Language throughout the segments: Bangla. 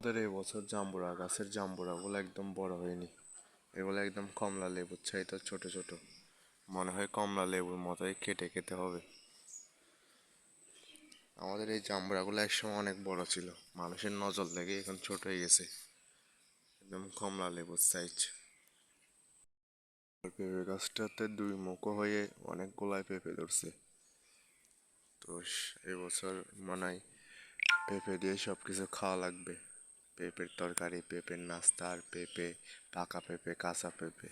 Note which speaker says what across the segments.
Speaker 1: আমাদের এই বছর জাম্বুরা গাছের জাম্বুরাগুলো একদম বড় হয়নি। এগুলো একদম কমলা লেবুর চাইতে ছোট ছোট। মনে হয় কমলা লেবুর মতোই কেটে খেতে হবে। আমাদের এই জাম্বুরাগুলো একসময় অনেক বড় ছিল, মানুষের নজর লেগে এখন ছোট হয়ে গেছে, একদম কমলা লেবুর সাইজ। পেঁপে গাছটাতে দুই মুখো হয়ে অনেক গোলায় পেঁপে ধরছে। তো এবছর মনে হয় পেঁপে দিয়ে সব কিছু খাওয়া লাগবে। পেঁপের তরকারি, পেঁপের নাস্তা, আর পেঁপে, পাকা পেঁপে, কাঁচা পেঁপে।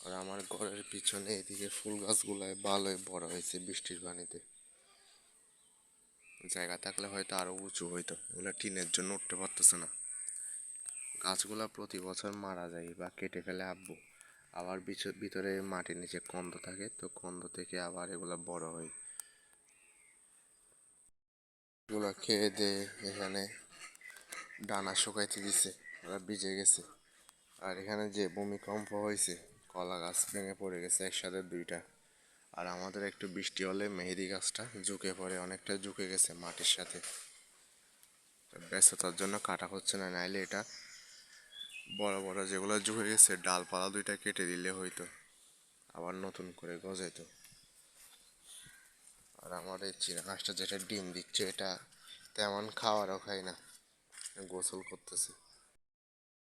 Speaker 1: আর আমার ঘরের পিছনে এদিকে ফুল গাছগুলায় ভালোই বড় হয়েছে বৃষ্টির পানিতে। জায়গা থাকলে হয়তো আরো উঁচু হইতো, এগুলো টিনের জন্য উঠতে পারতেছে না। গাছগুলা প্রতি বছর মারা যায় বা কেটে ফেলে আব্বু। আবার ভিতরে মাটির নিচে কন্দ থাকে, তো কন্দ থেকে আবার এগুলা বড় হয়। এগুলা খেয়ে দিয়ে এখানে ডানা শুকাইতে দিছে, ওরা ভিজে গেছে। আর এখানে যে ভূমিকম্প হয়েছে, কলা গাছ ভেঙে পড়ে গেছে একসাথে দুইটা। আর আমাদের একটু বৃষ্টি হলে মেহেদি গাছটা ঝুঁকে পড়ে, অনেকটা ঝুঁকে গেছে মাটির সাথে। ব্যস্ততার জন্য কাটা হচ্ছে না, নাইলে এটা বড় বড় যেগুলো ঝুঁকে গেছে ডালপালা দুইটা কেটে দিলে হয়তো আবার নতুন করে গজাইতো। আর আমার এই চীনা হাঁসটা যেটা ডিম দিচ্ছে, এটা তেমন খাওয়ারও খায় না, গোসল করতেছে।